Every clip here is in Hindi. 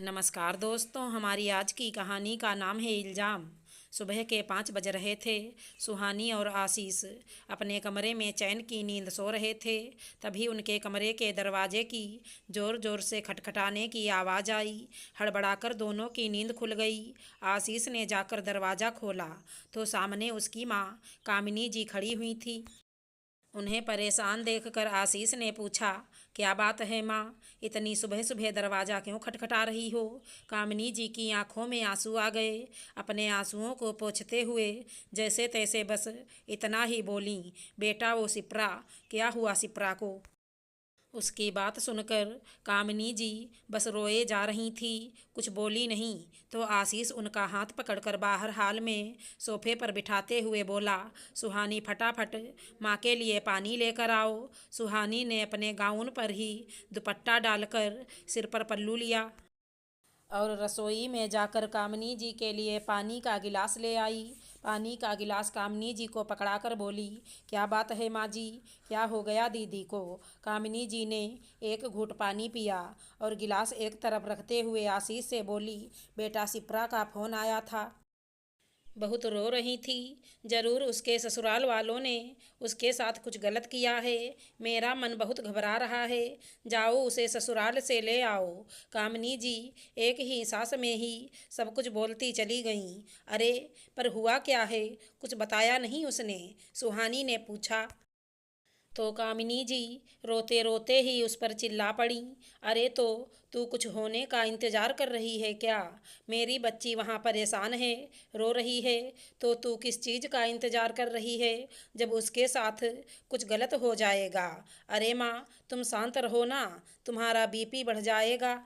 नमस्कार दोस्तों, हमारी आज की कहानी का नाम है इल्ज़ाम। सुबह के 5 बज रहे थे। सुहानी और आशीष अपने कमरे में चैन की नींद सो रहे थे। तभी उनके कमरे के दरवाजे की ज़ोर ज़ोर से खटखटाने की आवाज़ आई। हड़बड़ाकर दोनों की नींद खुल गई। आशीष ने जाकर दरवाज़ा खोला तो सामने उसकी माँ कामिनी जी खड़ी हुई थी। उन्हें परेशान देखकर आशीष ने पूछा, क्या बात है माँ, इतनी सुबह सुबह दरवाज़ा क्यों खटखटा रही हो? कामिनी जी की आंखों में आंसू आ गए। अपने आंसुओं को पोंछते हुए जैसे तैसे बस इतना ही बोलीं, बेटा वो सिप्रा, क्या हुआ सिप्रा को? उसकी बात सुनकर कामिनी जी बस रोए जा रही थी, कुछ बोली नहीं। तो आशीष उनका हाथ पकड़कर बाहर हाल में सोफे पर बिठाते हुए बोला, सुहानी फटाफट माँ के लिए पानी लेकर आओ। सुहानी ने अपने गाउन पर ही दुपट्टा डालकर सिर पर पल्लू लिया और रसोई में जाकर कामिनी जी के लिए पानी का गिलास ले आई। पानी का गिलास कामिनी जी को पकड़ाकर बोली, क्या बात है माँ जी, क्या हो गया दीदी को? कामिनी जी ने एक घूंट पानी पिया और गिलास एक तरफ रखते हुए आशीष से बोली, बेटा सिप्रा का फ़ोन आया था, बहुत रो रही थी। ज़रूर उसके ससुराल वालों ने उसके साथ कुछ गलत किया है। मेरा मन बहुत घबरा रहा है, जाओ उसे ससुराल से ले आओ। कामिनी जी एक ही सांस में ही सब कुछ बोलती चली गईं। अरे पर हुआ क्या है, कुछ बताया नहीं उसने? सुहानी ने पूछा। तो कामिनी जी रोते रोते ही उस पर चिल्ला पड़ी, अरे तो तू कुछ होने का इंतज़ार कर रही है क्या? मेरी बच्ची वहाँ परेशान है, रो रही है, तो तू किस चीज़ का इंतज़ार कर रही है जब उसके साथ कुछ गलत हो जाएगा? अरे माँ, तुम शांत रहो ना, तुम्हारा बीपी बढ़ जाएगा,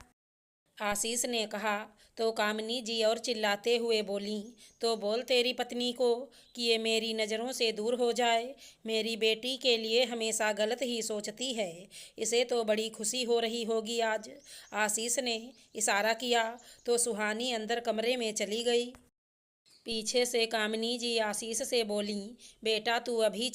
आशीष ने कहा। तो कामिनी जी और चिल्लाते हुए बोलीं, तो बोल तेरी पत्नी को कि ये मेरी नज़रों से दूर हो जाए। मेरी बेटी के लिए हमेशा गलत ही सोचती है, इसे तो बड़ी खुशी हो रही होगी आज। आशीष ने इशारा किया तो सुहानी अंदर कमरे में चली गई। पीछे से कामिनी जी आशीष से बोलीं, बेटा तू अभी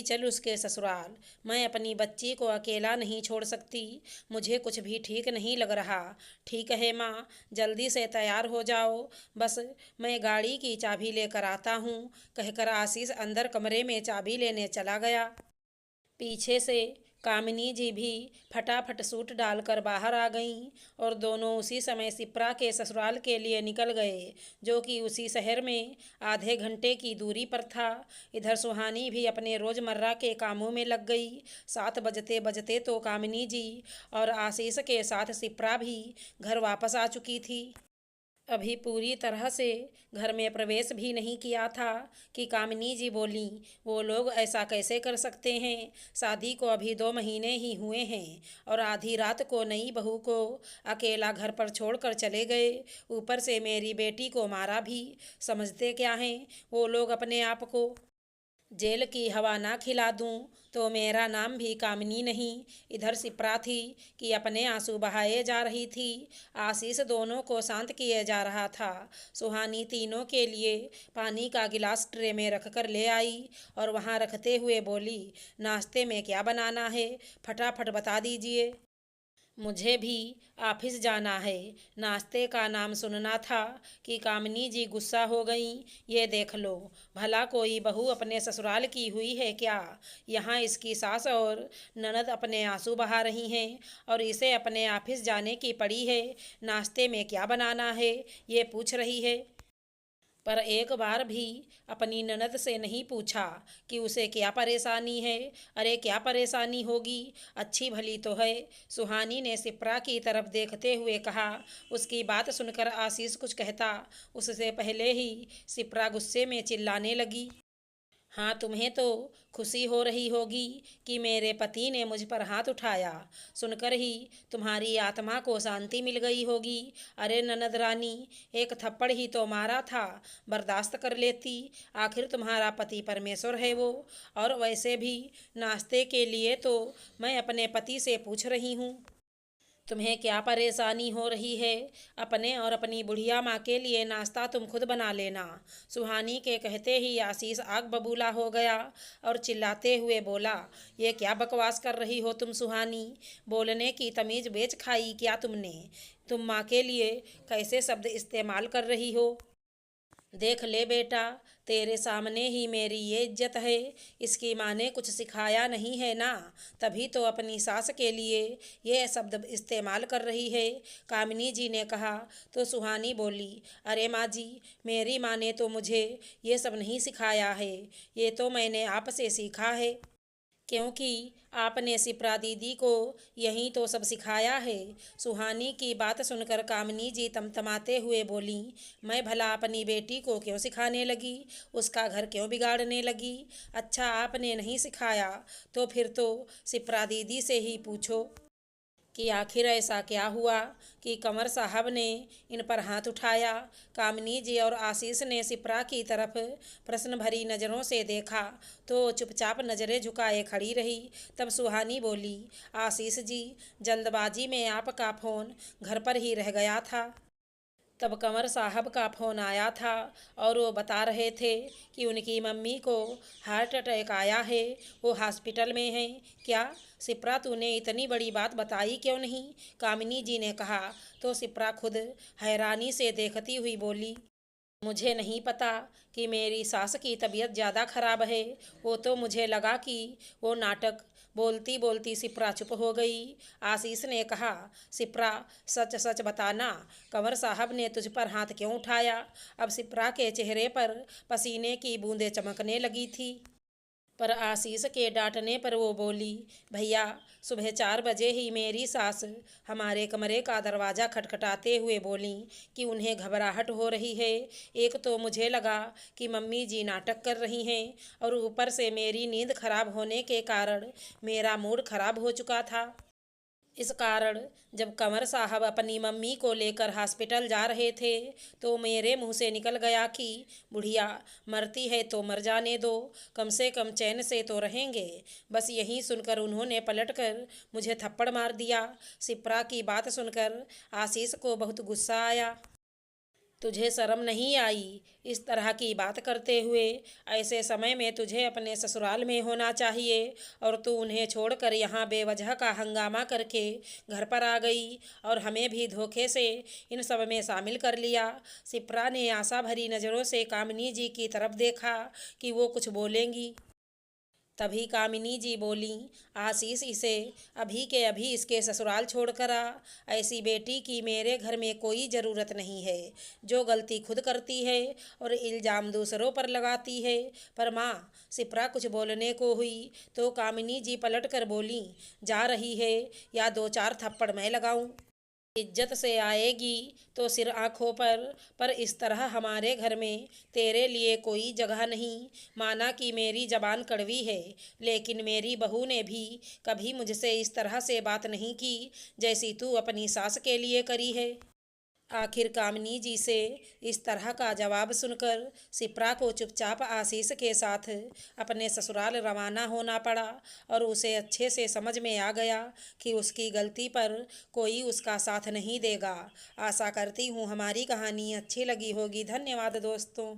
चल उसके ससुराल। मैं अपनी बच्ची को अकेला नहीं छोड़ सकती, मुझे कुछ भी ठीक नहीं लग रहा। ठीक है माँ, जल्दी से तैयार हो जाओ, बस मैं गाड़ी की चाबी लेकर आता हूँ, कहकर आशीष अंदर कमरे में चाबी लेने चला गया। पीछे से कामिनी जी भी फटाफट सूट डालकर बाहर आ गईं और दोनों उसी समय सिप्रा के ससुराल के लिए निकल गए, जो कि उसी शहर में आधे घंटे की दूरी पर था। इधर सुहानी भी अपने रोज़मर्रा के कामों में लग गई। 7 बजते बजते तो कामिनी जी और आशीष के साथ सिप्रा भी घर वापस आ चुकी थी। अभी पूरी तरह से घर में प्रवेश भी नहीं किया था कि कामिनी जी बोलीं, वो लोग ऐसा कैसे कर सकते हैं? शादी को अभी 2 महीने ही हुए हैं और आधी रात को नई बहू को अकेला घर पर छोड़कर चले गए, ऊपर से मेरी बेटी को मारा भी। समझते क्या हैं वो लोग अपने आप को? जेल की हवा ना खिला दूं तो मेरा नाम भी कामिनी नहीं। इधर सिप्रा थी कि अपने आंसू बहाए जा रही थी, आशीष दोनों को शांत किए जा रहा था। सुहानी तीनों के लिए पानी का गिलास ट्रे में रख कर ले आई और वहां रखते हुए बोली, नाश्ते में क्या बनाना है, फटाफट बता दीजिए, मुझे भी ऑफिस जाना है। नाश्ते का नाम सुनना था कि कामिनी जी गुस्सा हो गईं। ये देख लो, भला कोई बहू अपने ससुराल की हुई है क्या? यहाँ इसकी सास और ननद अपने आंसू बहा रही हैं और इसे अपने ऑफिस जाने की पड़ी है। नाश्ते में क्या बनाना है ये पूछ रही है, पर एक बार भी अपनी ननद से नहीं पूछा कि उसे क्या परेशानी है। अरे क्या परेशानी होगी, अच्छी भली तो है, सुहानी ने सिप्रा की तरफ देखते हुए कहा। उसकी बात सुनकर आशीष कुछ कहता उससे पहले ही सिप्रा गुस्से में चिल्लाने लगी, हाँ तुम्हें तो खुशी हो रही होगी कि मेरे पति ने मुझ पर हाथ उठाया, सुनकर ही तुम्हारी आत्मा को शांति मिल गई होगी। अरे ननद रानी, एक थप्पड़ ही तो मारा था, बर्दाश्त कर लेती, आखिर तुम्हारा पति परमेश्वर है वो। और वैसे भी नाश्ते के लिए तो मैं अपने पति से पूछ रही हूँ, तुम्हें क्या परेशानी हो रही है? अपने और अपनी बुढ़िया माँ के लिए नाश्ता तुम खुद बना लेना। सुहानी के कहते ही आशीष आग बबूला हो गया और चिल्लाते हुए बोला, ये क्या बकवास कर रही हो तुम सुहानी, बोलने की तमीज़ बेच खाई क्या तुमने? तुम माँ के लिए कैसे शब्द इस्तेमाल कर रही हो। देख ले बेटा, तेरे सामने ही मेरी ये इज्जत है। इसकी माँ ने कुछ सिखाया नहीं है ना, तभी तो अपनी सास के लिए ये शब्द इस्तेमाल कर रही है। कामिनी जी ने कहा तो सुहानी बोली, अरे माँ जी, मेरी माँ ने तो मुझे ये सब नहीं सिखाया है, ये तो मैंने आपसे सीखा है। क्योंकि आपने शिप्रा दीदी को यही तो सब सिखाया है। सुहानी की बात सुनकर कामिनी जी तमतमाते हुए बोली, मैं भला अपनी बेटी को क्यों सिखाने लगी, उसका घर क्यों बिगाड़ने लगी। अच्छा आपने नहीं सिखाया तो फिर तो शिप्रा दीदी से ही पूछो कि आखिर ऐसा क्या हुआ कि कंवर साहब ने इन पर हाथ उठाया। कामिनी जी और आशीष ने शिप्रा की तरफ प्रश्न भरी नज़रों से देखा तो चुपचाप नज़रें झुकाए खड़ी रही। तब सुहानी बोली, आशीष जी, जल्दबाजी में आपका फ़ोन घर पर ही रह गया था। तब कंवर साहब का फ़ोन आया था और वो बता रहे थे कि उनकी मम्मी को हार्ट अटैक आया है, वो हॉस्पिटल में हैं। क्या शिप्रा, तूने इतनी बड़ी बात बताई क्यों नहीं, कामिनी जी ने कहा। तो शिप्रा खुद हैरानी से देखती हुई बोली, मुझे नहीं पता कि मेरी सास की तबीयत ज़्यादा खराब है, वो तो मुझे लगा कि वो नाटक। बोलती बोलती शिप्रा चुप हो गई। आशीष ने कहा, शिप्रा, सच सच बताना, कंवर साहब ने तुझ पर हाथ क्यों उठाया। अब शिप्रा के चेहरे पर पसीने की बूंदें चमकने लगी थी। पर आशीष के डांटने पर वो बोली, भैया, सुबह 4 बजे ही मेरी सास हमारे कमरे का दरवाज़ा खटखटाते हुए बोली कि उन्हें घबराहट हो रही है। एक तो मुझे लगा कि मम्मी जी नाटक कर रही हैं और ऊपर से मेरी नींद खराब होने के कारण मेरा मूड खराब हो चुका था। इस कारण जब कंवर साहब अपनी मम्मी को लेकर हॉस्पिटल जा रहे थे तो मेरे मुंह से निकल गया कि बुढ़िया मरती है तो मर जाने दो, कम से कम चैन से तो रहेंगे। बस यही सुनकर उन्होंने पलटकर मुझे थप्पड़ मार दिया। शिप्रा की बात सुनकर आशीष को बहुत गुस्सा आया। तुझे शर्म नहीं आई इस तरह की बात करते हुए। ऐसे समय में तुझे अपने ससुराल में होना चाहिए और तू उन्हें छोड़कर यहाँ बेवजह का हंगामा करके घर पर आ गई और हमें भी धोखे से इन सब में शामिल कर लिया। शिप्रा ने आशा भरी नज़रों से कामिनी जी की तरफ देखा कि वो कुछ बोलेंगी। तभी कामिनी जी बोली, आशीष, इसे अभी के अभी इसके ससुराल छोड़कर आ। ऐसी बेटी की मेरे घर में कोई ज़रूरत नहीं है, जो गलती खुद करती है और इल्ज़ाम दूसरों पर लगाती है। पर माँ, शिप्रा कुछ बोलने को हुई तो कामिनी जी पलट कर बोली, जा रही है या 2-4 थप्पड़ मैं लगाऊं। इज्जत से आएगी तो सिर आंखों पर इस तरह हमारे घर में तेरे लिए कोई जगह नहीं। माना कि मेरी जबान कड़वी है, लेकिन मेरी बहू ने भी कभी मुझसे इस तरह से बात नहीं की जैसी तू अपनी सास के लिए करी है। आखिर कामिनी जी से इस तरह का जवाब सुनकर शिप्रा को चुपचाप आशीष के साथ अपने ससुराल रवाना होना पड़ा और उसे अच्छे से समझ में आ गया कि उसकी गलती पर कोई उसका साथ नहीं देगा। आशा करती हूँ हमारी कहानी अच्छी लगी होगी। धन्यवाद दोस्तों।